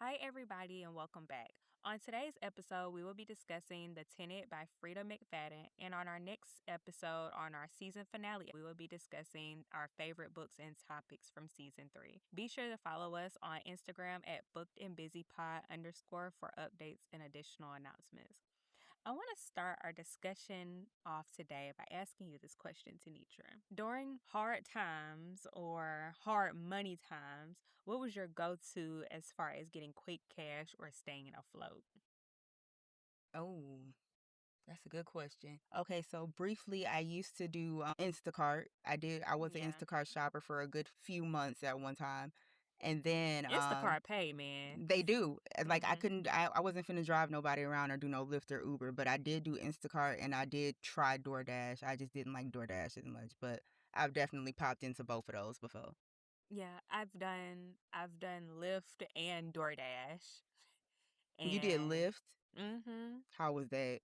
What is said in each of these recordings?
Hi, everybody, and welcome back. On today's episode, we will be discussing The Tenant by Freida McFadden. And on our next episode, on our season finale, we will be discussing our favorite books and topics from season 3. Be sure to follow us on Instagram at bookedandbusypod_ for updates and additional announcements. I want to start our discussion off today by asking you this question, Tanitra. During hard times or hard money times, what was your go-to as far as getting quick cash or staying afloat? Oh, that's a good question. Okay, so briefly, I used to do Instacart. I was an Yeah. Instacart shopper for a good few months at one time. And then Instacart pay, man. they do. Like Mm-hmm. I wasn't finna drive nobody around or do no Lyft or Uber, but I did do Instacart and I did try DoorDash. I just didn't like DoorDash as much, but I've definitely popped into both of those before. Yeah, I've done Lyft and DoorDash. You did And Lyft? mm-hmm. How was that?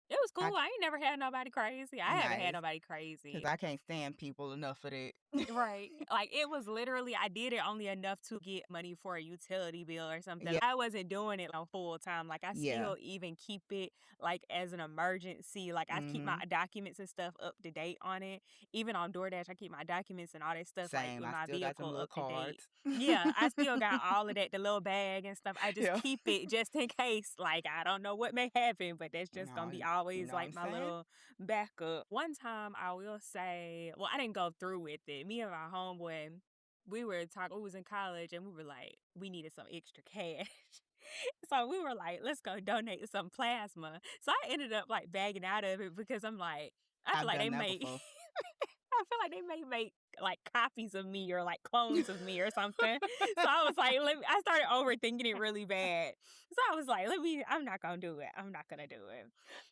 It was I cool. I ain't never had nobody crazy. I haven't had Nice. nobody Because crazy. I can't stand people enough for that. Right. Like it was literally, I did it only enough to get money for a utility bill or something. Yeah. I wasn't doing it on full time. Like I Yeah. still even keep it like as an emergency. Like I keep my Mm-hmm. documents and stuff up to date on it. Even on DoorDash, I keep my documents and all that stuff like Same. with I my still got them vehicle little up to date. cards. Yeah, I still got all of that, the little bag and stuff. I just Yeah. keep it just in case. Like I don't know what may happen, but that's just gonna No, be you always know what like I'm my saying? little backup. One time I will say, well, I didn't go through with it. Me and my homeboy, we were talking, we was in college and we were like, we needed some extra cash. So we were like, let's go donate some plasma. So I ended up like bagging out of it because I'm like, I feel I've like they done that make before. I feel like they may make like copies of me or like clones of me or something. So I was like, I started overthinking it really bad. So I was like, I'm not going to do it. I'm not going to do it.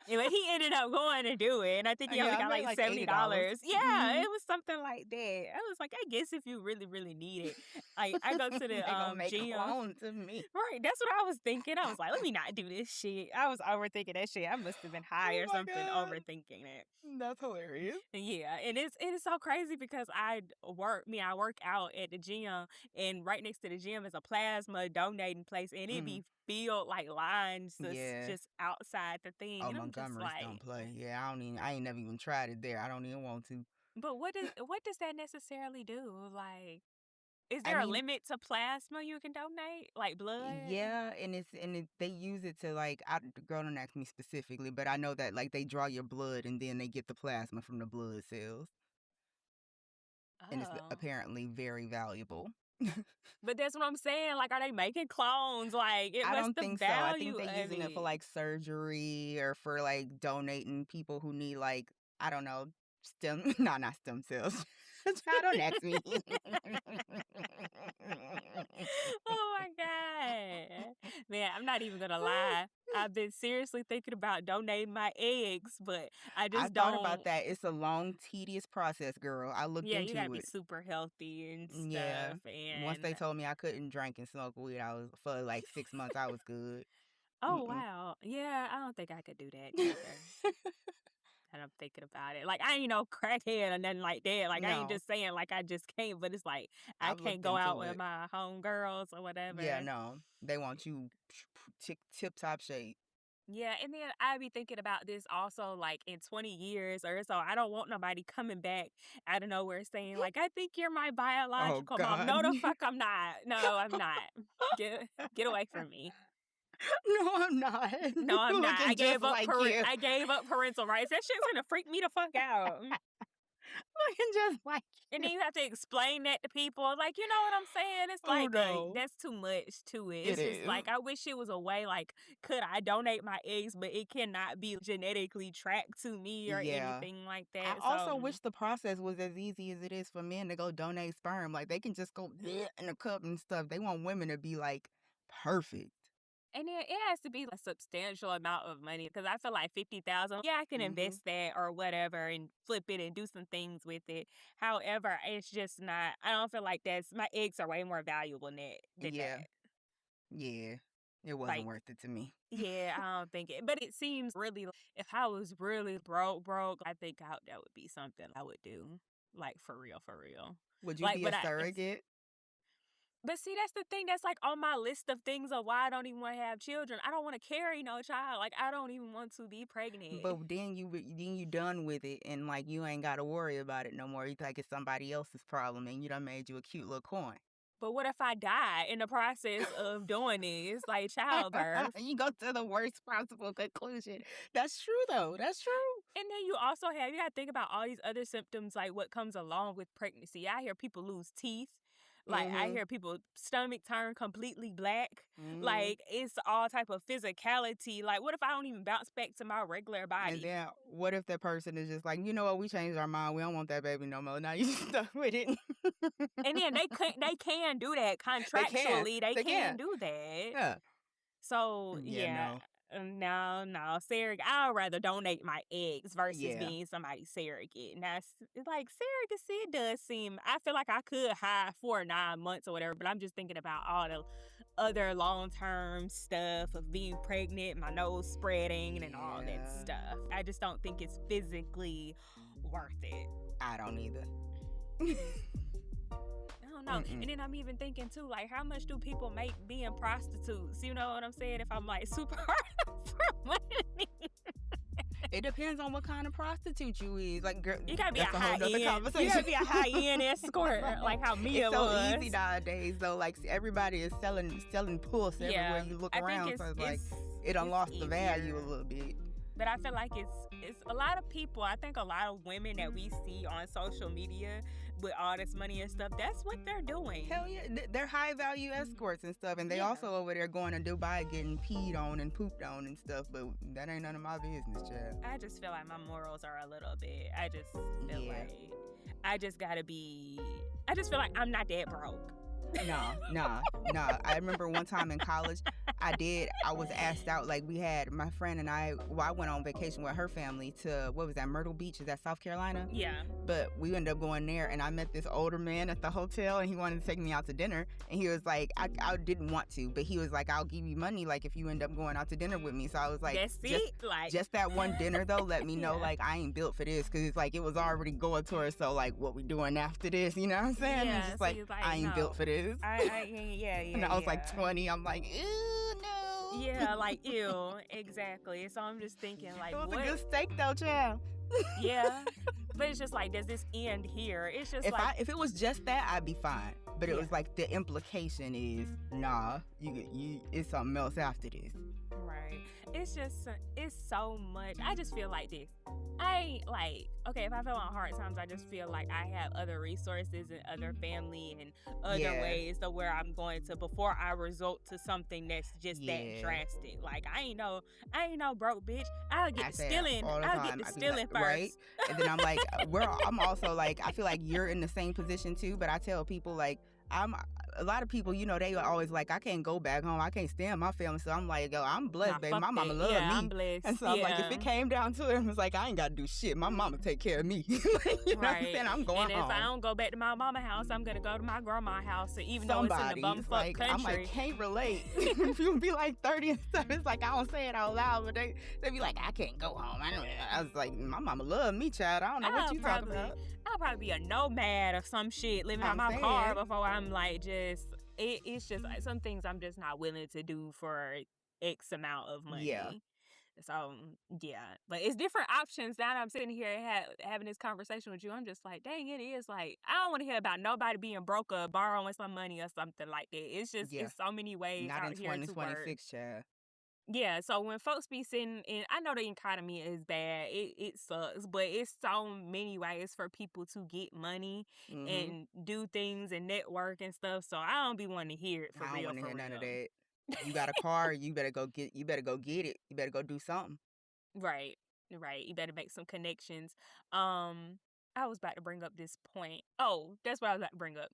Anyway, he ended up going to do it. And I think he only Yeah, I got made like like $80. $70. Yeah, Mm-hmm. it was something like that. I was like, I guess if you really, really need it. Like I go to the They gonna make gym. clones of me. Right, that's what I was thinking. I was like, let me not do this shit. I was overthinking that shit. I must have been high Oh or my something god, overthinking it. that's hilarious. Yeah, and it is so crazy because I work out at the gym, and right next to the gym is a plasma donating place, and it Mm. be filled like lines Yeah. just outside the thing, Oh, and I'm just Montgomery's don't like, play. Yeah, I ain't never even tried it there. I don't even want to. but what does that necessarily do? Like, is I there a mean, limit to plasma you can donate, like blood? yeah, they use it to like the girl don't ask me specifically, but I know that like they draw your blood and then they get the plasma from the blood cells, and it's Oh, apparently very valuable. but that's what I'm saying. Like, are they making clones? Like, I what's don't the think so. I think value they're of using it for it? like surgery or for like donating people who need like I don't know stem no not stem cells. Child, don't ask me. Oh my God. Man, I'm not even gonna lie. I've been seriously thinking about donating my eggs, but I I just thought about don't. that. It's a long, tedious process, girl. I looked Yeah, you gotta into be it. super healthy and Yeah. stuff. Once they And told me I couldn't drink and smoke weed, I was for like 6 months. I was good. oh Mm-mm. wow. Yeah, I don't think I could do that either. And I'm thinking about it. Like I ain't no crackhead or nothing like that. Like I ain't No, just saying like I just can't, but it's like I I've can't looked go out into with it. my homegirls or Yeah, whatever. no, they want you tip top shape. Yeah, and then I be thinking about this also like in 20 years or so. I don't want nobody coming back out of nowhere saying, like, I think you're my Oh biological mom. God. No, the fuck I'm not. No, I'm not. Get away from me. No, I'm not. No, I'm not. Looking just like you. I gave up parental rights. That shit's gonna freak me the fuck out. Looking just like And you. then you have to explain that to people. Like, you know what I'm saying? It's Oh like no. that's too much to it. It It's just is. like I wish it was a way like could I donate my eggs, but it cannot be genetically tracked to me or Yeah. anything like I that. So also wish the process was as easy as it is for men to go donate sperm. Like they can just go bleh in a cup and stuff. They want women to be like perfect. and then it has to be a substantial amount of money because I feel like 50,000. Yeah, I can Hmm. invest that or whatever and flip it and do some things with it. However, it's just not. I don't feel like that's my eggs are way more valuable than Yeah. that. Yeah. It wasn't Like worth it to me. yeah, I don't think it, but it seems really. If I was really broke, I think that would be something I would do, like for real, for real. Would you be a surrogate? But see, that's the thing. That's like on my list of things of why I don't even want to have children. I don't want to carry no child. Like, I don't even want to be pregnant. But then you done with it, and like you ain't got to worry about it no more. You think it's somebody else's problem, and you done made you a cute little coin. But what if I die in the process of doing this, like childbirth? You go to the worst possible conclusion. That's true, though. That's true. And then you also you got to think about all these other symptoms, like what comes along with pregnancy. I hear people lose teeth. Like, I hear people stomach turn completely black. Like, it's all type of physicality. Like, what if I don't even bounce back to my regular body? And then what if that person is just like, you know what, we changed our mind. We don't want that baby no more. Now you stuck with it. And then they can do that contractually. They can do that. Yeah. So, yeah. No, surrogate. I'd rather donate my eggs versus being somebody's surrogate. And that's like surrogacy. It does seem. I feel like I could hide for 9 months or whatever, but I'm just thinking about all the other long-term stuff of being pregnant, my nose spreading, and all that stuff. I just don't think it's physically worth it. I don't either. No. And then I'm even thinking too, like, how much do people make being prostitutes? You know what I'm saying? If I'm like super hard for money. It depends on what kind of prostitute you is. Like, girl, you gotta be a high-end. You gotta be a high-end escort, like how Mia was. It's so easy nowadays, though. Like, everybody is selling puss everywhere you look around. So it's like it done lost the value a little bit. But I feel like it's a lot of people. I think a lot of women that we see on social media with all this money and stuff, that's what they're doing. Hell yeah. They're high value escorts and stuff. And they also over there going to Dubai getting peed on and pooped on and stuff. But that ain't none of my business, child. I just feel like my morals are a little bit. I just feel like I just feel like I'm not that broke. No. I remember one time in college, I was asked out, like we had my friend and I went on vacation with her family to, what was that, Myrtle Beach? Is that South Carolina? Yeah. But we ended up going there and I met this older man at the hotel and he wanted to take me out to dinner. And he was like, I didn't want to, but he was like, I'll give you money, like if you end up going out to dinner with me. So I was like, just that one dinner though, let me know, like I ain't built for this. Cause it's like, it was already going towards, so like what we doing after this, you know what I'm saying? Yeah, it's just like, I ain't built for this. And I was like 20. I'm like, ew, no. Yeah, like ew, exactly. So I'm just thinking, like, it was a good steak though, child. Yeah, but it's just like, does this end here? It's just if it was just that, I'd be fine. But it was like the implication is, nah, you it's something else after this. Right. It's so much. I just feel like this. Okay, if I feel on hard times, I just feel like I have other resources and other family and other ways to where I'm going to before I resort to something that's just that drastic. Like I ain't no broke bitch. I'll get to stealing first. Right? And then I'm like, I'm also like, I feel like you're in the same position too, but I tell people like a lot of people, you know, they are always like, I can't go back home. I can't stand my family. So I'm like, yo, I'm blessed, baby. My mama love me. I'm blessed. And so I'm like, if it came down to it, I was like, I ain't got to do shit. My mama take care of me. You know what I'm saying? I'm going home. And if I don't go back to my mama house, I'm going to go to my grandma's house. So even though it's in the bumfuck country. I'm like, can't relate. If you be like 30 and stuff, it's like, I don't say it out loud, but they be like, I can't go home. I was like, my mama love me, child. I don't know what you talking about. I'll probably be a nomad or some shit living out my car before I'm like it's just like some things I'm just not willing to do for X amount of money. Yeah. So, yeah. But it's different options. Now that I'm sitting here having this conversation with you, I'm just like, dang, it is like, I don't want to hear about nobody being broke or borrowing some money or something like that. It's just, it's so many ways not out in here to work. 2026, child. Yeah, so when folks be sitting in, I know the economy is bad, it sucks, but it's so many ways for people to get money and do things and network and stuff. So I don't be wanting to hear it for real. I don't want to hear none of that. You got a car, you better go get it. You better go do something. Right. You better make some connections. I was about to bring up this point. Oh, that's what I was about to bring up.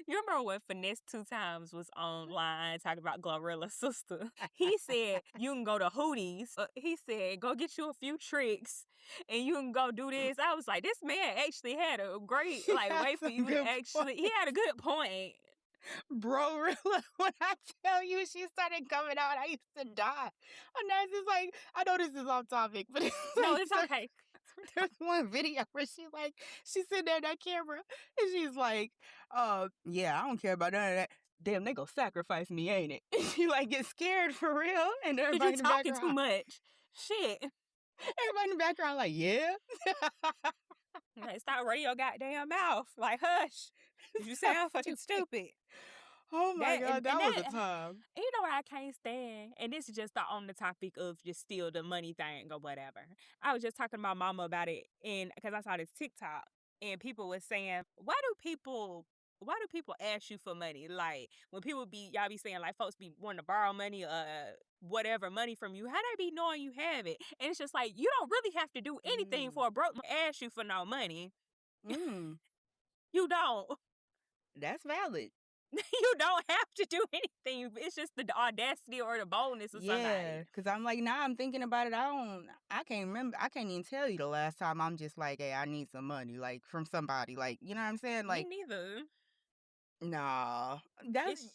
You remember when Finesse 2 Times was online talking about Glorilla's sister? He said, you can go to Hootie's. He said, go get you a few tricks and you can go do this. I was like, this man actually had a great way for you to actually, he had a good point. Bro, Rilla, when I tell you she started coming out, I used to die. And that's just like, I know this is off topic, but no, it's okay. There's one video where she's sitting there at that camera and she's like, yeah, I don't care about none of that. Damn, they gonna sacrifice me, ain't it? She like gets scared for real, and everybody you in the talking background, too much. Shit. everybody in the background like, yeah. Like, stop running your goddamn mouth. Like, hush. You sound fucking stupid. Oh my God, that was a that, time. you know what I can't stand? And this is just on the topic of just steal the money thing or whatever. I was just talking to my mama about it, and because I saw this TikTok, and people were saying, why do people ask you for money? Like, when y'all be saying, like, folks be wanting to borrow money, whatever money from you, how they be knowing you have it? And it's just like, you don't really have to do anything for a broke man to ask you for no money. You don't. That's valid. You don't have to do anything. It's just the audacity or the boldness of somebody. Yeah, because I'm like, now I'm thinking about it. I can't remember. I can't even tell you the last time I'm just like, hey, I need some money, like from somebody. Like, you know what I'm saying? Like, me neither. nah, that's.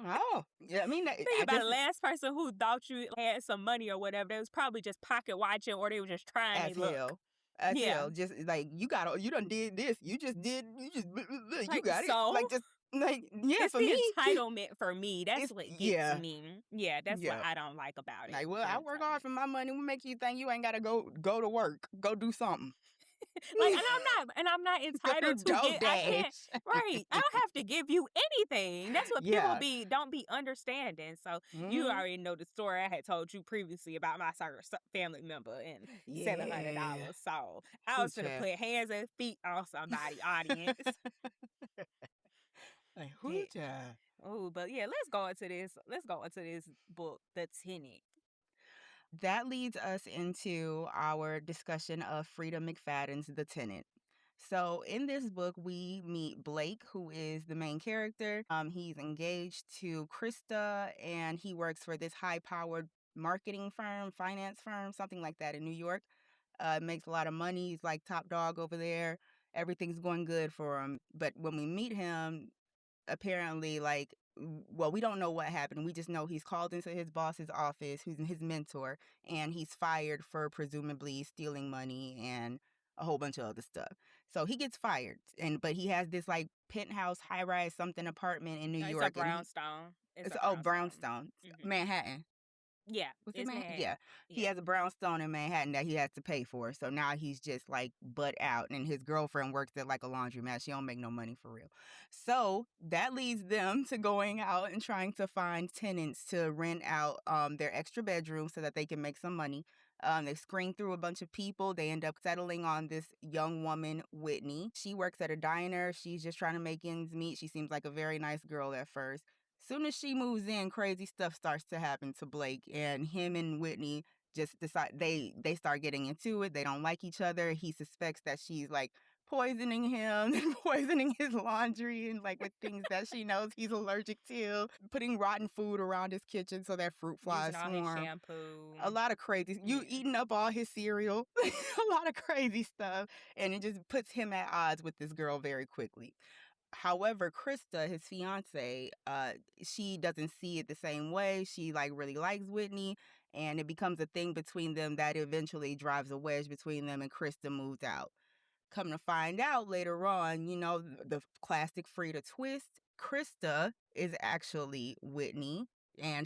Oh, yeah. I mean, think about the last person who thought you had some money or whatever. They was probably just pocket watching, or they were just trying as to look. hell. As hell. Just like you done did this. You got it. So, like just like yeah. It's for the me, entitlement for me. That's what gets me. Yeah, that's what I don't like about it. Like, well, I work hard for my money. What make you think you ain't gotta go to work? Go do something. Like, and I'm not entitled to get. I can't. Right. I don't have to give you anything. That's what people don't be understanding. So you already know the story I had told you previously about my family member and $700. So I was gonna put hands and feet on somebody, audience. Like, who Oh, but yeah, let's go into this book, The Tenant. That leads us into our discussion of Freida McFadden's The Tenant. So in this book, we meet Blake, who is the main character. He's engaged to Krista, and he works for this high-powered marketing firm, finance firm, something like that in New York. Makes a lot of money. He's like top dog over there. Everything's going good for him. But when we meet him, apparently, we don't know what happened. We just know he's called into his boss's office, who's his mentor, and he's fired for presumably stealing money and a whole bunch of other stuff. So he gets fired, but he has this like penthouse, high-rise something apartment in New York. It's a brownstone. It's brownstone, Manhattan. Yeah. Was it Manhattan? Yeah. He has a brownstone in Manhattan that he has to pay for. So now he's just like butt out. And his girlfriend works at like a laundromat. She don't make no money for real. So that leads them to going out and trying to find tenants to rent out their extra bedroom so that they can make some money. They screen through a bunch of people. They end up settling on this young woman, Whitney. She works at a diner. She's just trying to make ends meet. She seems like a very nice girl at first. Soon as she moves in, crazy stuff starts to happen to Blake, and him and Whitney just decide they start getting into it. They don't like each other. He suspects that she's like poisoning him and poisoning his laundry and like with things that she knows he's allergic to, putting rotten food around his kitchen so that fruit flies swarm. Using all his shampoo. A lot of crazy. You eating up all his cereal. A lot of crazy stuff, and it just puts him at odds with this girl very quickly. However, Krista, his fiance, she doesn't see it the same way. She like really likes Whitney, and it becomes a thing between them that eventually drives a wedge between them, and Krista moves out. Come to find out later on, the classic Freida twist, Krista is actually Whitney, and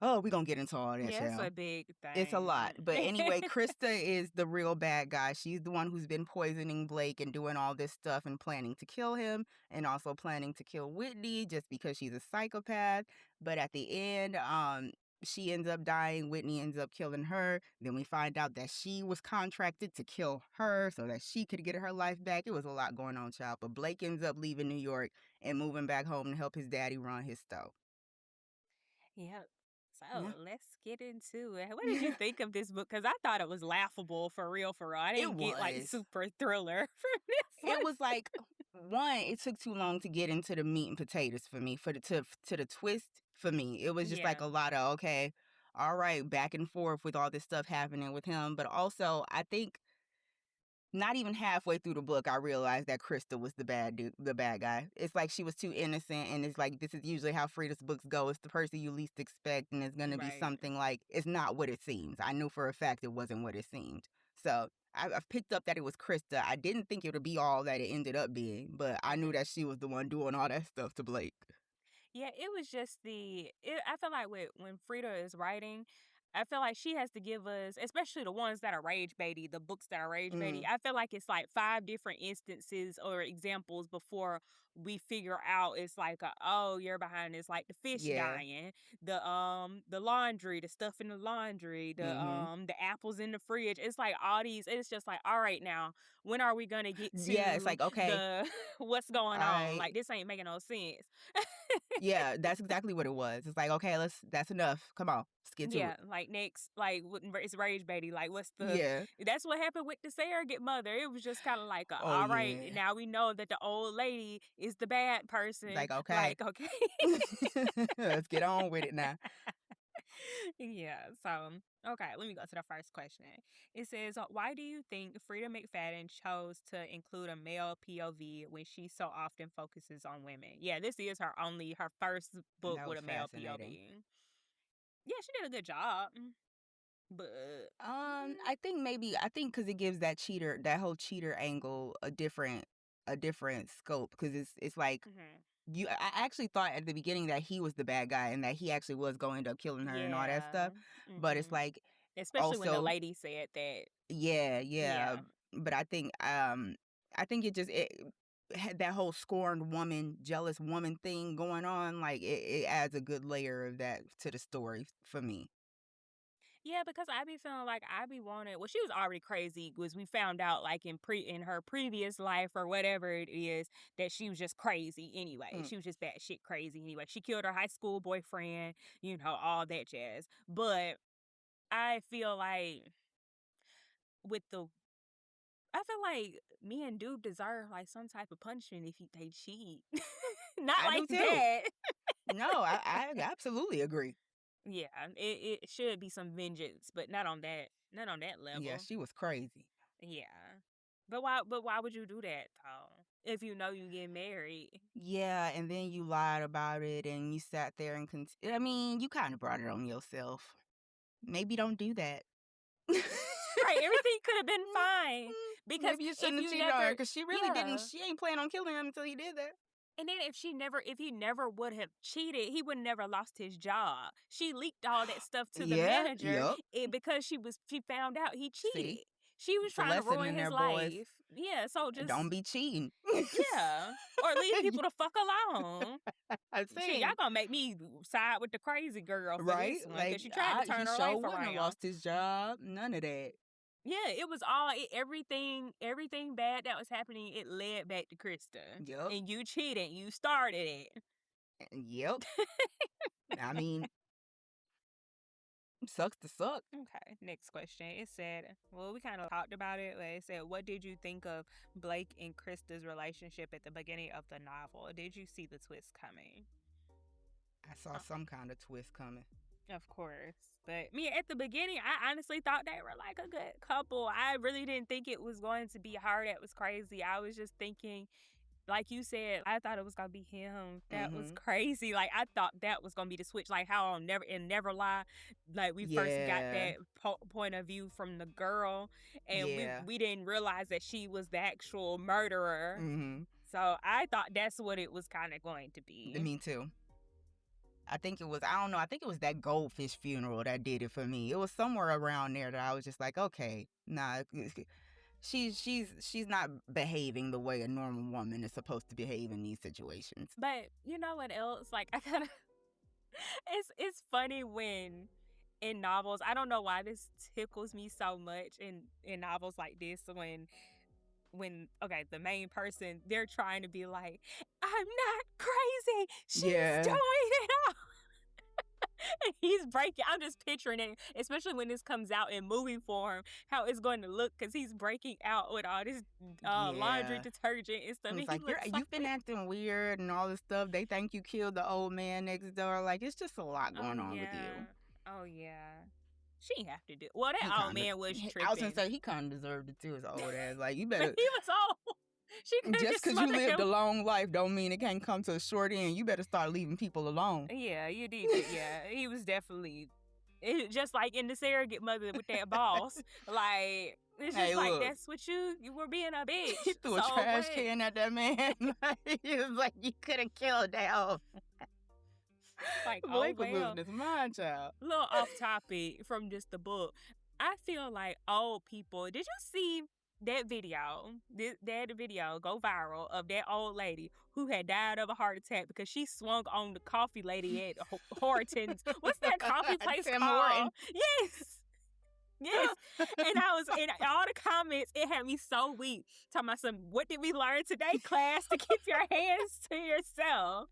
we're going to get into all that. Yeah, it's a big thing. It's a lot. But anyway, Krista is the real bad guy. She's the one who's been poisoning Blake and doing all this stuff and planning to kill him, and also planning to kill Whitney just because she's a psychopath. But at the end, she ends up dying. Whitney ends up killing her. Then we find out that she was contracted to kill her so that she could get her life back. It was a lot going on, child. But Blake ends up leaving New York and moving back home to help his daddy run his stove. Yep. So let's get into it. What did you think of this book? Because I thought it was laughable for real. I didn't get like super thriller from this one. It was like, one, it took too long to get into the meat and potatoes for me, to the twist for me. It was just like a lot of, okay, all right, back and forth with all this stuff happening with him. But also, I think not even halfway through the book, I realized that Krista was the bad guy. It's like she was too innocent, and it's like this is usually how Frida's books go. It's the person you least expect, and it's gonna be something like it's not what it seems. I knew for a fact it wasn't what it seemed. So I've picked up that it was Krista. I didn't think it would be all that it ended up being, but I knew that she was the one doing all that stuff to Blake. Yeah, it was just I feel like when Freida is writing, I feel like she has to give us, especially the ones that are rage baity, the books that are rage baity. I feel like it's like 5 different instances or examples before we figure out it's like, oh, you're behind this, like the fish dying, the laundry, the stuff in the laundry, the apples in the fridge. It's like all these. It's just like, all right, now when are we gonna get to? Yeah, it's like, okay, what's going on? Like this ain't making no sense. Yeah, that's exactly what it was. It's like, okay, that's enough. Come on, let's get to it. Yeah, like next, like it's rage baity. Like what's the? Yeah, that's what happened with the surrogate mother. It was just kind of like, all right, now we know that the old lady is the bad person. Like okay, let's get on with it now. Yeah, so okay, let me go to the first question. It says, why do you think Freida McFadden chose to include a male POV when she so often focuses on women? Yeah, this is her first book with a male POV. Yeah, she did a good job. But I think because it gives that whole cheater angle a different scope, because it's like I actually thought at the beginning that he was the bad guy and that he actually was going to killing her and all that stuff. But it's like, especially when the lady said that. Yeah. But I think it had that whole scorned woman, jealous woman thing going on. Like it adds a good layer of that to the story for me. Yeah, because I be feeling like I be wanting. Well, she was already crazy. Was we found out like in her previous life or whatever it is that she was just crazy anyway. She was just batshit crazy anyway. She killed her high school boyfriend, all that jazz. But I feel like I feel like men do deserve like some type of punishment if they cheat. Not I like that. No, I absolutely agree. Yeah, it should be some vengeance, but not on that level. Yeah, she was crazy. Yeah. But why would you do that though? If you know you get married. Yeah, and then you lied about it and you sat there and I mean, you kind of brought it on yourself. Maybe don't do that. Right, everything could have been fine. Because maybe you shouldn't have cheated on her, because she really didn't. She ain't planning on killing him until he did that. And then if he never would have cheated, he would never lost his job. She leaked all that stuff to the manager because she found out he cheated. She was trying to ruin his life. Boys. Yeah, so just don't be cheating. Yeah, or leave people the fuck alone. I'm saying, y'all gonna make me side with the crazy girl, for right? This one, like she tried to turn her life around. Lost his job. None of that. Yeah, it was all everything bad that was happening. It led back to Krista. Yep. And you cheated. You started it. Yep. I mean, sucks to suck. Okay, next question. It said, well, we kind of talked about it, but it said, what did you think of Blake and Krista's relationship at the beginning of the novel? Did you see the twist coming? I saw some kind of twist coming. Of course. But at the beginning, I honestly thought they were like a good couple. I really didn't think it was going to be her that was crazy. I was just thinking, like you said, I thought it was going to be him. That was crazy. Like, I thought that was going to be the switch. Like, how on Never Lie, like, we first got that point of view from the girl. And we didn't realize that she was the actual murderer. So, I thought that's what it was kind of going to be. Me too. I think it was that goldfish funeral that did it for me. It was somewhere around there that I was just like, okay, nah, she's not behaving the way a normal woman is supposed to behave in these situations. But you know what else? Like, I kind of, it's funny when in novels, I don't know why this tickles me so much in novels like this when the main person, they're trying to be like, I'm not crazy. She's doing it all. And he's breaking. I'm just picturing it, especially when this comes out in movie form, how it's going to look, because he's breaking out with all this laundry detergent and stuff. It's like, you've been acting weird and all this stuff. They think you killed the old man next door. Like, it's just a lot going on with you. Oh, yeah. She didn't have to do. Well, that old man was tripping. I was gonna say he kind of deserved it too. His old ass, like you better. He was old. She just because you lived a long life don't mean it can't come to a short end. You better start leaving people alone. Yeah, you need to. Yeah, he was definitely just like in the surrogate mother with that boss. Like it's just like, look, that's what you were being a bitch. He threw a trash can at that man. He was like, you could have killed that hoe. Like, Blake was losing his mind, child. A little off topic from just the book. I feel like old people. Did you see that video? That video go viral of that old lady who had died of a heart attack because she swung on the coffee lady at Horton's. What's that coffee place called? Horton. Yes. And I was in all the comments. It had me so weak. Talking about what did we learn today, class? To keep your hands to yourself.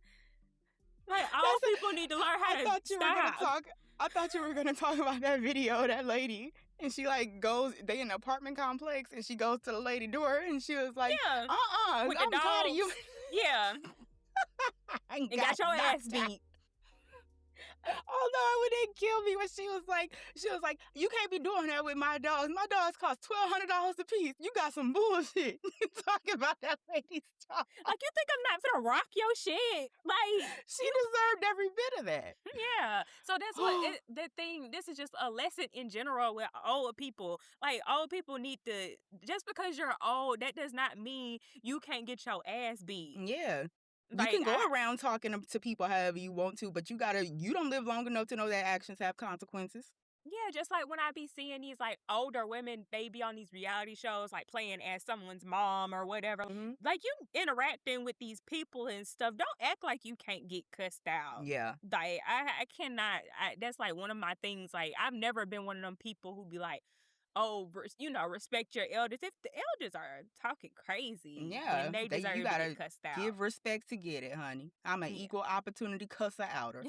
Like, all people need to learn how to stop. I thought you were going to talk about that video of that lady. And she, like, goes, they in an apartment complex, and she goes to the lady door, and she was like, I'm tired of you. Yeah. And got your ass beat. Oh no, when they killed me, when she was like, you can't be doing that with my dogs. My dogs cost $1,200 a piece. You got some bullshit. Talking about that lady's dog. Like, you think I'm not gonna rock your shit? Like, she deserved every bit of that. Yeah. So that's what the thing. This is just a lesson in general with old people. Like, old people need to. Just because you're old, that does not mean you can't get your ass beat. Yeah. Like, you can go around talking to people however you want to, but you don't live long enough to know that actions have consequences. Yeah, just like when I be seeing these like older women, they be on these reality shows like playing as someone's mom or whatever. Mm-hmm. Like, you interacting with these people and stuff. Don't act like you can't get cussed out. Yeah. Like, I cannot. That's like one of my things. Like, I've never been one of them people who be like, oh, respect your elders. If the elders are talking crazy, then they deserve to be cussed out. Give respect to get it, honey. I'm an equal opportunity cusser outer.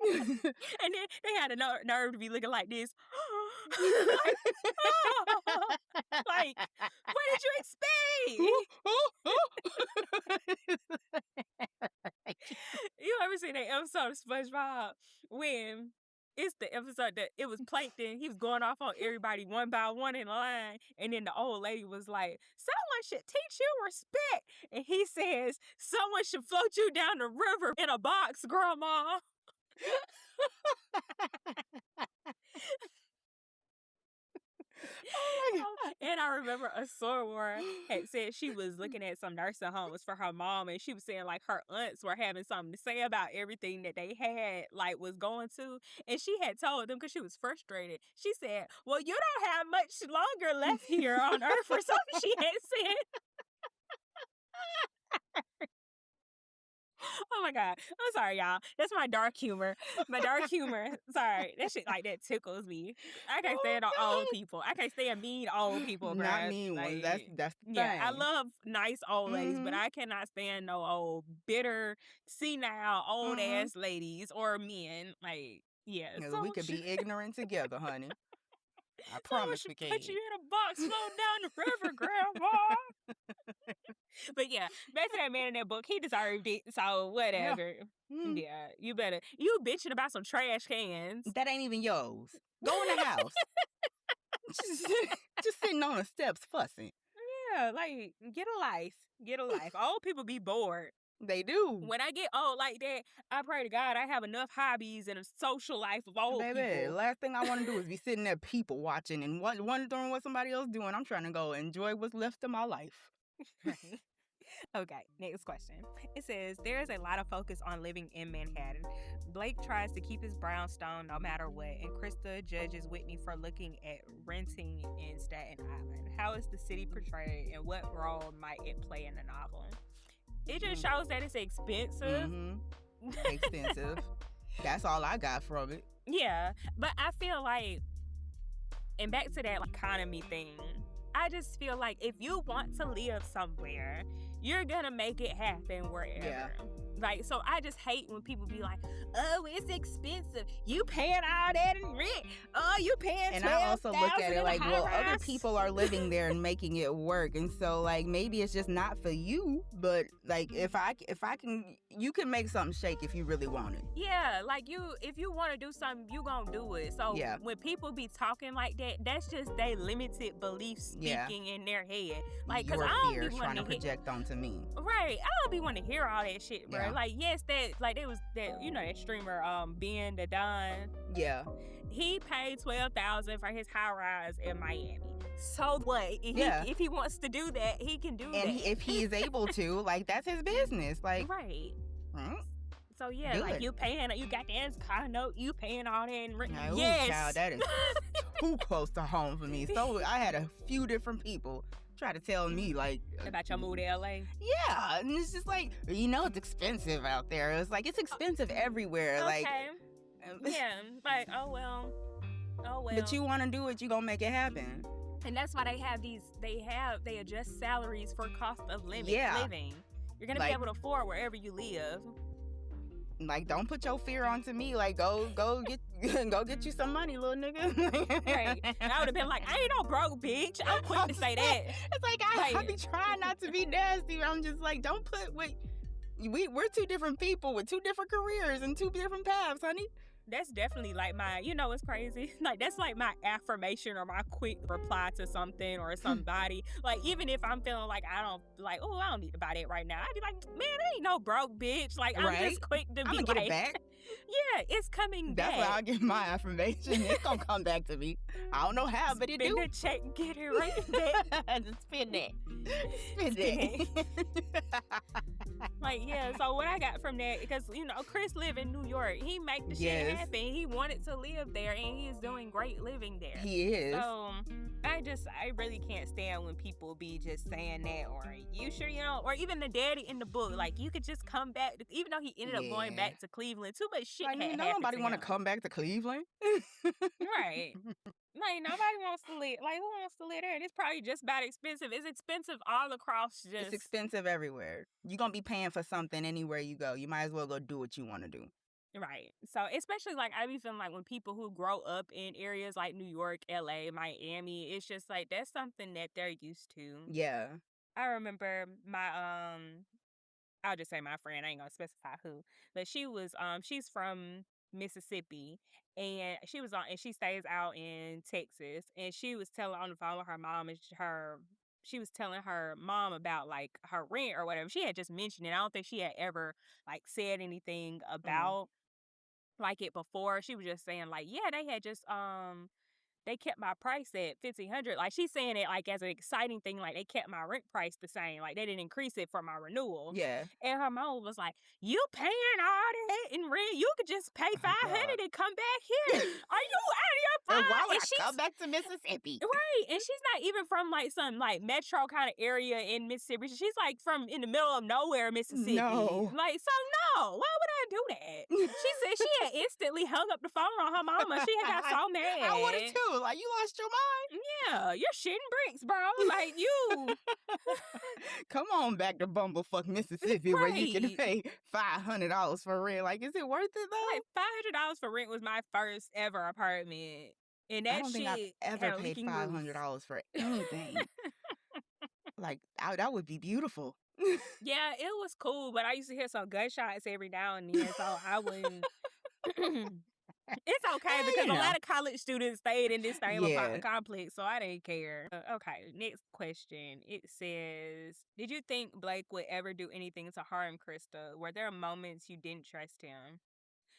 And then they had a nerve to be looking like this. Like, what did you expect? You ever seen that episode of SpongeBob when it's the episode that it was Plankton? He was going off on everybody one by one in line, and then the old lady was like, someone should teach you respect. And he says, someone should float you down the river in a box, Grandma. Oh my God. And I remember a soror had said she was looking at some nursing homes for her mom, and she was saying like her aunts were having something to say about everything that they had like was going to, and she had told them because she was frustrated. She said, well, you don't have much longer left here on earth, or something she had said. Oh my God. I'm sorry, y'all. That's my dark humor. My dark humor. Sorry. That shit like that tickles me. I can't stand on old people. I can't stand mean old people, bro. Not mean ones. That's the thing. I love nice old ladies, but I cannot stand no old, bitter, senile, old ass ladies or men. Like, yeah. We could be ignorant together, honey. I promise we can. Put you in a box, float down the river, Grandma. But yeah, back to that man in that book. He deserved it, so whatever. Yeah, you bitching about some trash cans. That ain't even yours. Go in the house. just sitting on the steps fussing. Yeah, like, get a life. Get a life. Old people be bored. They do. When I get old like that, I pray to God I have enough hobbies and a social life of old people. Last thing I want to do is be sitting there people watching and wondering what somebody else doing. I'm trying to go enjoy what's left of my life. Right. Okay, next question. It says, there is a lot of focus on living in Manhattan. Blake tries to keep his brownstone no matter what, and Krista judges Whitney for looking at renting in Staten Island. How is the city portrayed, and what role might it play in the novel? It just shows that it's expensive. Expensive. That's all I got from it. Yeah, but I feel like, and back to that economy thing, I just feel like if you want to live somewhere, you're gonna make it happen wherever. Yeah. Like, so I just hate when people be like, oh, it's expensive. You paying all that in rent. Oh, you paying $12,000. And I also look at it like, well, high-rise. other people are living there and making it work. And so, like, maybe it's just not for you. But, like, if I can, you can make something shake if you really want it. Yeah, like, if you want to do something, you gonna do it. So when people be talking like that, that's just they limited belief speaking in their head. Like, because I don't be trying to project onto me. Right. I don't be wanting to hear all that shit, bro. Yeah. Like, yes, there was that, that streamer, Ben the Don. Yeah. He paid $12,000 for his high rise in Miami. So what? If he wants to do that, he can do that. And if he is able to, like, that's his business. Like, right. So yeah, like you got the car note, you paying all that in rent. Yes, child, that is too close to home for me. So I had a few different people try to tell me, like, about your move to LA. Yeah, and it's just like, it's expensive out there. It's like, it's expensive everywhere. Okay. Like, yeah, like, oh well. But you want to do it, you gonna make it happen. And that's why they adjust salaries for cost of living. You're gonna be able to afford wherever you live. Like, don't put your fear onto me. Like, go get you some money, little nigga. Right. And I would have been like, I ain't no broke bitch. I'm quick to say that. It's like, I be trying not to be nasty. I'm just like, don't put we're two different people with two different careers and two different paths, honey. That's definitely like my, what's crazy? Like, that's like my affirmation or my quick reply to something or somebody. Like, even if I'm feeling like I don't need to buy that right now. I'd be like, man, I ain't no broke bitch. Like, I'm just quick to be I'm gonna get it back. Yeah, it's coming back. That's why I give my affirmation. It's gonna come back to me. I don't know how, but it do. Spend the check, get it right back. Just spend it. Spend it. Like, yeah, so what I got from that, because, Chris live in New York. He make the shit happen. He wanted to live there, and he is doing great living there. He is. So, I really can't stand when people be just saying that, or you sure, or even the daddy in the book, like, you could just come back, even though he ended up going back to Cleveland. Too much shit happened. Nobody want to come back to Cleveland. Right. Like, nobody wants to live. Like, who wants to live there? And it's probably just about expensive. It's expensive all across. It's expensive everywhere. You're going to be paying for something anywhere you go. You might as well go do what you want to do. Right. So, especially, like, I be feeling like when people who grow up in areas like New York, LA, Miami, it's just like, that's something that they're used to. Yeah. I remember I'll just say my friend, I ain't gonna specify who, but she's from Mississippi, and she stays out in Texas, and she was telling on the phone with her mom, and she was telling her mom about, like, her rent or whatever. She had just mentioned it. I don't think she had ever, like, said anything about like it before. She was just saying, like, yeah, they had just they kept my price at $1,500. Like, she's saying it like as an exciting thing, like they kept my rent price the same, like they didn't increase it for my renewal. Yeah. And her mom was like, "You paying all that in rent? You could just pay $500 and come back here. Are you out of your mind?" Why would I come back to Mississippi? Right. And she's not even from like some like metro kind of area in Mississippi. She's like from in the middle of nowhere, Mississippi. No. Like, so no. Why would I do that? She said she had instantly hung up the phone on her mama. She had got so mad. I would have too. Like, you lost your mind. Yeah, you're shitting bricks, bro. Like, you. Come on back to bumblefuck Mississippi, where you can pay $500 for rent. Like, is it worth it though? Like, $500 for rent was my first ever apartment, and that I don't think I've ever paid $500 for anything. Like, that would be beautiful. Yeah, it was cool, but I used to hear some gunshots every now and then, so I wouldn't. It's okay because a lot of college students stayed in this same apartment complex, so I didn't care. Okay, next question. It says, did you think Blake would ever do anything to harm Krista? Were there moments you didn't trust him?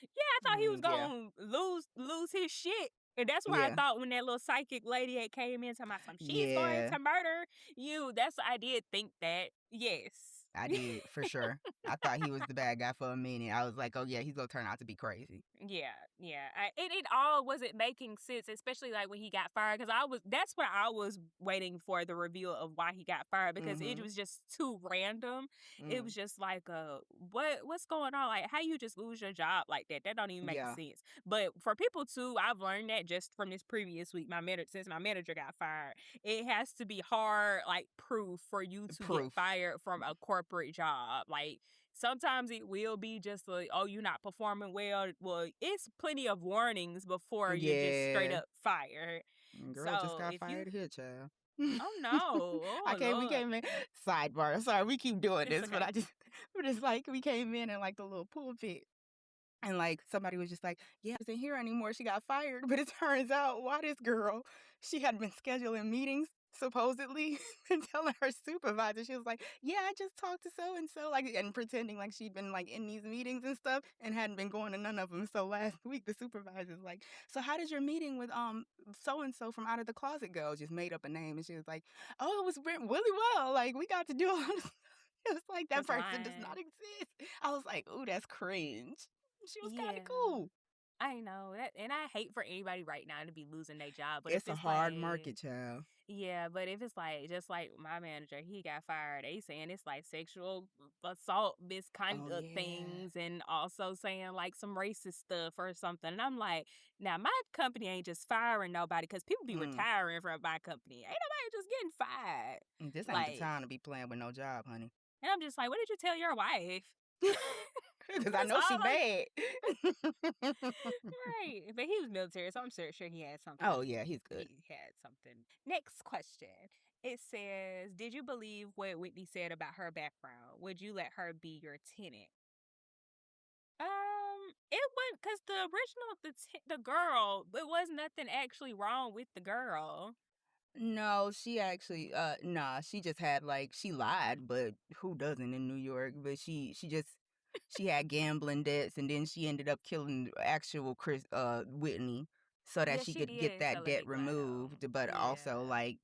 Yeah, I thought he was going to lose his shit. And that's why I thought when that little psychic lady had came in talking about something, she's going to murder you. I did think that. Yes. I did, for sure. I thought he was the bad guy for a minute. I was like, oh, yeah, he's going to turn out to be crazy. Yeah. It all wasn't making sense, especially like when he got fired, because that's what I was waiting for, the reveal of why he got fired, because it was just too random. It was just like, what's going on? Like, how you just lose your job like that? That don't even make sense. But for people too, I've learned that just from this previous week, since my manager got fired, it has to be hard, like, proof for you to get fired from a corporate job. Like, sometimes it will be just like, oh, you're not performing well. Well, it's plenty of warnings before you're just straight Yeah. up fired. Girl just So got if you, fired here, child. oh no, oh We Lord, came in, sidebar. Sorry, we keep doing it's this, but okay. but it's like we came in like the little pulpit. And like somebody was just like, yeah, she isn't here anymore. She got fired. But it turns out why this girl, she had been scheduling meetings supposedly and telling her supervisor, she was like, yeah, I just talked to so and so, like, and pretending like she'd been like in these meetings and stuff and hadn't been going to none of them. So last week the supervisor's like, so how did your meeting with so and so from Out of the Closet go? Just made up a name, and she was like, oh, it went really well. Like we got to do all this. It was like that Just person does not lying. exist. I was like, ooh, that's cringe. She was kind Yeah. of cool. I know that, and I hate for anybody right now to be losing their job. But if It's a it's hard like, market, child. yeah, but if it's like just like my manager, he got fired. They saying it's like sexual assault, Oh misconduct yeah. things, and also saying like some racist stuff or something. And I'm like, now my company ain't just firing nobody, because people be Mm. retiring from my company. Ain't nobody just getting fired. This ain't the Like, time to be playing with no job, honey. and I'm just like, what did you tell your wife? Because I That's know she all I. bad. Right. But he was military, so I'm sure he had something. Oh yeah, he's good. He had something. Next question. It says, did you believe what Whitney said about her background? Would you let her be your tenant? It went because the original, the girl, it was nothing actually wrong with the girl. No, she actually nah, she just had like she lied, but who doesn't in New York? But she had gambling debts, and then she ended up killing actual Whitney so that Yeah, she she could get did that tell a debt big lie removed. though. But also Yeah. like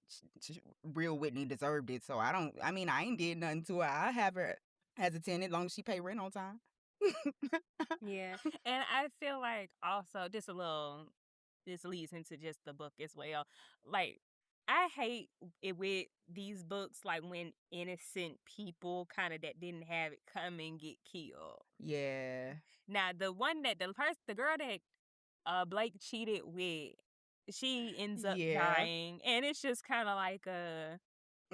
real Whitney deserved it. So I mean I ain't did nothing to her. I have her as a tenant as long as she pay rent on time. Yeah. And I feel like also just a little, this leads into just the book as well. Like, I hate it with these books, like when innocent people kind of that didn't have it come and get killed. Yeah. Now, the girl that Blake cheated with, she ends up Yeah. dying, and it's just kind of like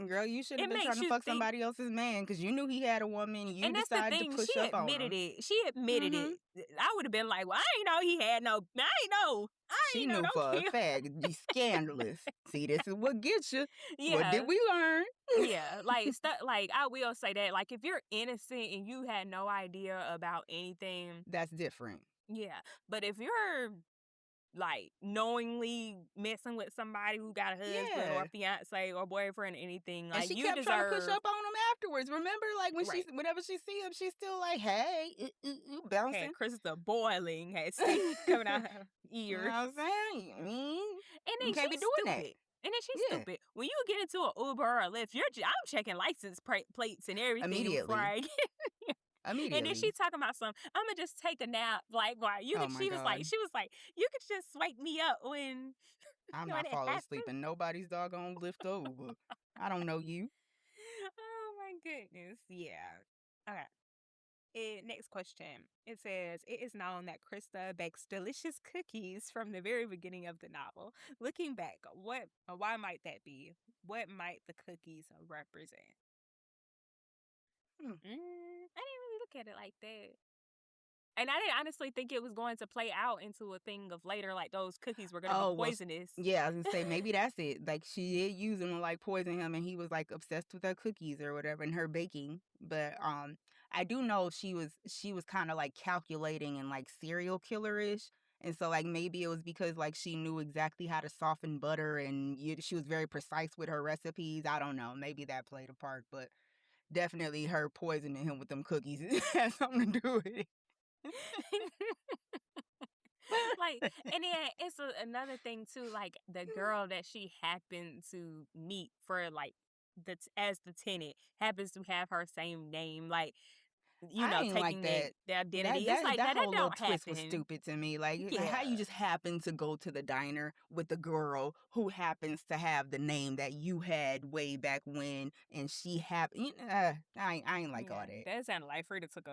Girl, you should have it been trying makes to you fuck think. somebody else's man because you knew he had a woman. You And that's the decided to thing. She push up on admitted him. it. She admitted Mm-hmm. it. I would have been like, well, I ain't know he had no. I ain't know. She knew Don't for a kill. fact. You scandalous. See, this is what gets you. What Yeah. did we learn? Yeah. Like stuff. Like, I will say that. Like, if you're innocent and you had no idea about anything, That's different. yeah. But if you're like knowingly messing with somebody who got a husband or Yeah. a fiance or boyfriend or anything, And like, she you kept trying to push deserve. up on him afterwards. Remember, like Right. whenever she see him, she's still like, "Hey, bouncing." Had Krista boiling, had steam coming out her You know ear. what I'm saying? I mean, And you then can't be she's doing that. stupid. And then she's Yeah, stupid. When you get into an Uber or a Lyft, I'm checking license plates and everything before immediately, I get. And then she immediately. talking about some, I'm gonna just take a nap. Like, why you Oh could? my god, She was like, you could just wake me up when I'm when not it falling asleep happens. in nobody's doggone lift over. I don't know you. Oh my goodness, yeah. Okay. Next question. It says, it is known that Krista bakes delicious cookies from the very beginning of the novel. Looking back, why might that be? What might the cookies represent? Hmm. I didn't really look at it like that. And I didn't honestly think it was going to play out into a thing of later, like those cookies were going to be Oh well, poisonous. yeah. I was gonna say maybe that's it. Like she did use him to like poison him, and he was like obsessed with her cookies or whatever, and her baking. But I do know she was kind of like calculating and like serial killer-ish. And so like maybe it was because like she knew exactly how to soften butter, and she was very precise with her recipes. I don't know. Maybe that played a part, but definitely her poisoning him with them cookies has something to do with it. Like, and then it's another thing too, like the girl that she happened to meet for like as the tenant happens to have her same name, like, I ain't like taking that. the identity. That It's that like that that whole little don't twist was happen. stupid to me. Like how Yeah. you just happen to go to the diner with the girl who happens to have the name that you had way back when, and she happened. I ain't like all Yeah. that. That sounded like Frida took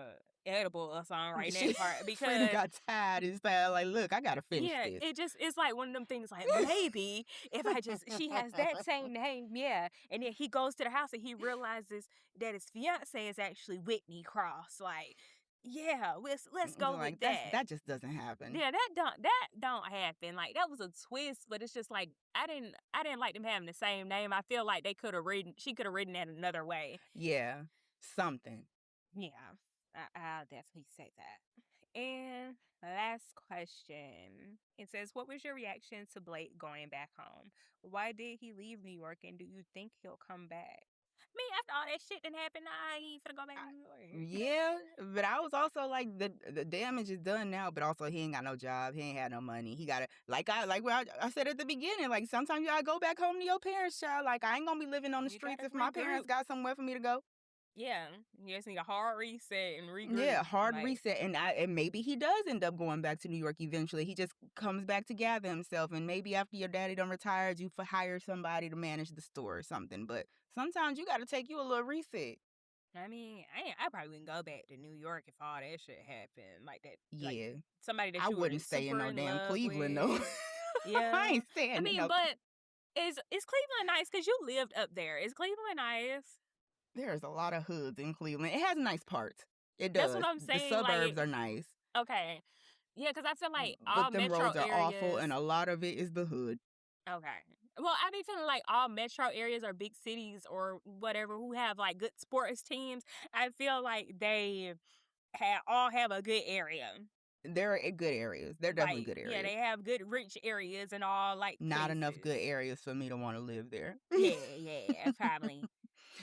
edible or something right in that part because Freida got tired and said, like, look, I gotta finish this. It's like one of them things like maybe if she has that same name, yeah. And then he goes to the house and he realizes that his fiance is actually Whitney Cross. Like, yeah, let's go like, with that. That just doesn't happen. Yeah, that don't happen. Like, that was a twist, but it's just like I didn't like them having the same name. I feel like she could have written that another way. Yeah, something. Yeah, I'll definitely say that. And last question. It says, what was your reaction to Blake going back home? Why did he leave New York, and do you think he'll come back? Me, after all that shit that happened, I ain't finna go back to New York. Yeah, but I was also like, the damage is done now, but also he ain't got no job, he ain't had no money. He gotta, like what I said at the beginning, like sometimes you gotta go back home to your parents' child. Like, I ain't gonna be living on the streets if my parents got somewhere for me to go. Yeah, you just need a hard reset and regroup. Yeah, hard reset, and maybe he does end up going back to New York eventually. He just comes back to gather himself, and maybe after your daddy done retired, you hire somebody to manage the store or something. But sometimes you got to take you a little reset. I mean, I probably wouldn't go back to New York if all that shit happened like that. Yeah, like somebody that I you wouldn't stay in no damn Cleveland with. though. Yeah, I ain't staying. I mean, but is Cleveland nice? Because you lived up there. Is Cleveland nice? There's a lot of hoods in Cleveland. It has nice parts. It does. That's what I'm saying. The suburbs are nice. Okay. Yeah, because I feel like all metro roads are areas, awful, and a lot of it is the hood. Okay. Well, I be feeling like all metro areas or big cities or whatever who have like good sports teams, I feel like they all have a good area. They're good areas. They're definitely good areas. Yeah, they have good rich areas and all like not places. Enough good areas for me to want to live there. Yeah, probably.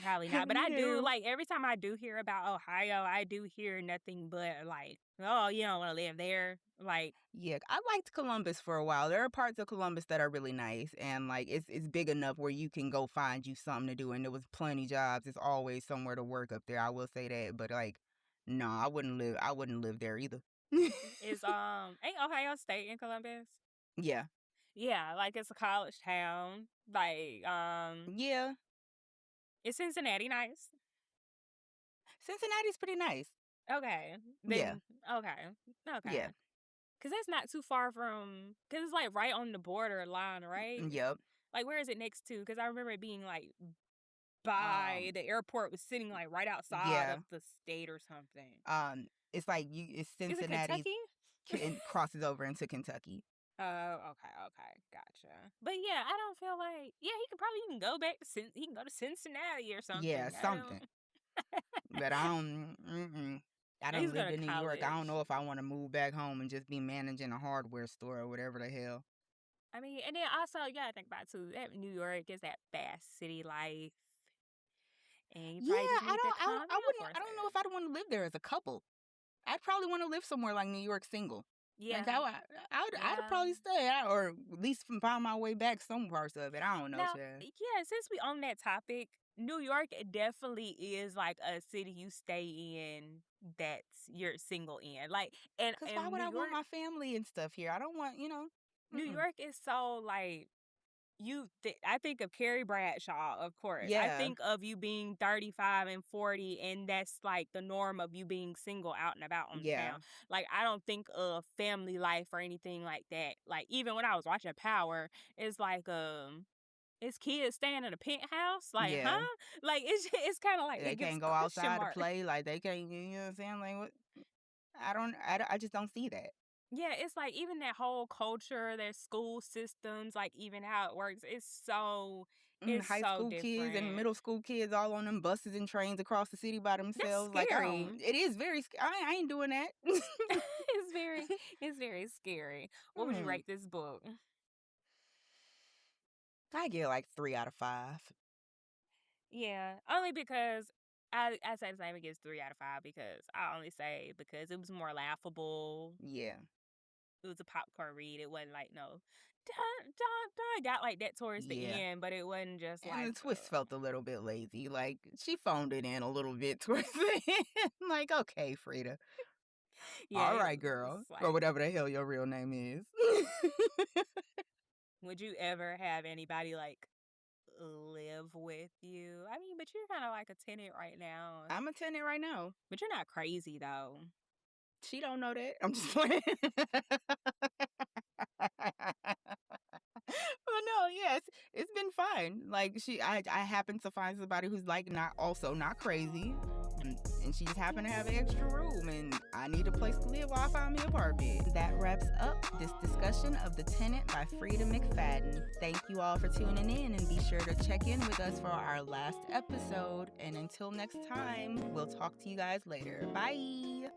Probably not. But I do, like, every time I do hear about Ohio, I do hear nothing but, like, oh, you don't want to live there. Like, yeah, I liked Columbus for a while. There are parts of Columbus that are really nice, and, like, it's big enough where you can go find you something to do, and there was plenty jobs. It's always somewhere to work up there. I will say that. But, like, no, I wouldn't live there either. Is ain't Ohio State in Columbus? Yeah. Yeah, like, it's a college town. Like, yeah. Is Cincinnati nice? Cincinnati's pretty nice. Okay. Yeah. Okay. Yeah. Because that's not too far from, because it's like right on the border line, right? Yep. Like, where is it next to? Because I remember it being like by the airport, was sitting like right outside of the state or something. It's like it's Cincinnati. Is it Kentucky? It crosses over into Kentucky. Oh, okay, gotcha. But yeah, I don't feel like, yeah, he could probably even go back to he can go to Cincinnati or something. Yeah, something. But I don't live in New York. I don't know if I want to move back home and just be managing a hardware store or whatever the hell. I mean, and then also you gotta think about too, that New York is that fast city life. And yeah, I don't know if I'd want to live there as a couple. I'd probably want to live somewhere like New York single. Yeah, like I'd probably stay, or at least find my way back some parts of it. I don't know. Now, yeah, since we on that topic, New York definitely is like a city you stay in that's you're single in. Like, and why would I want my family and stuff here? I don't want, New York is so like. I think of Carrie Bradshaw, of course. Yeah. I think of you being 35 and 40, and that's like the norm of you being single out and about on town. Like, I don't think of family life or anything like that. Like, even when I was watching Power, it's like it's kids staying in a penthouse. Like, huh? Like, it's kind of like they can't go outside to play. Like, they can't. You know what I'm saying? Like, what? I just don't see that. Yeah, it's like even that whole culture, their school systems, like even how it works, it's so high school kids and middle school kids all on them buses and trains across the city by themselves. That's scary. Like, it is very scary. I ain't doing that. It's very scary. What would you rate this book? I get like 3 out of 5. Yeah, only because I say the same. It gets 3 out of 5 because it was more laughable. Yeah. It was a popcorn read. It wasn't like I got like that towards the end, but it wasn't just and the twist felt a little bit lazy. Like, she phoned it in a little bit towards the end. Like, okay, Freida. All right, girl. Like, or whatever the hell your real name is. Would you ever have anybody like live with you. I mean, but you're kind of like a tenant right now. I'm a tenant right now. But you're not crazy, though. She don't know that. I'm just playing. But no, yes, it's been fine. Like I happened to find somebody who's like not crazy, and she just happened to have an extra room, and I need a place to live while I find me an apartment. That wraps up this discussion of The Tenant by Freida McFadden. Thank you all for tuning in, and be sure to check in with us for our last episode. And until next time, we'll talk to you guys later. Bye.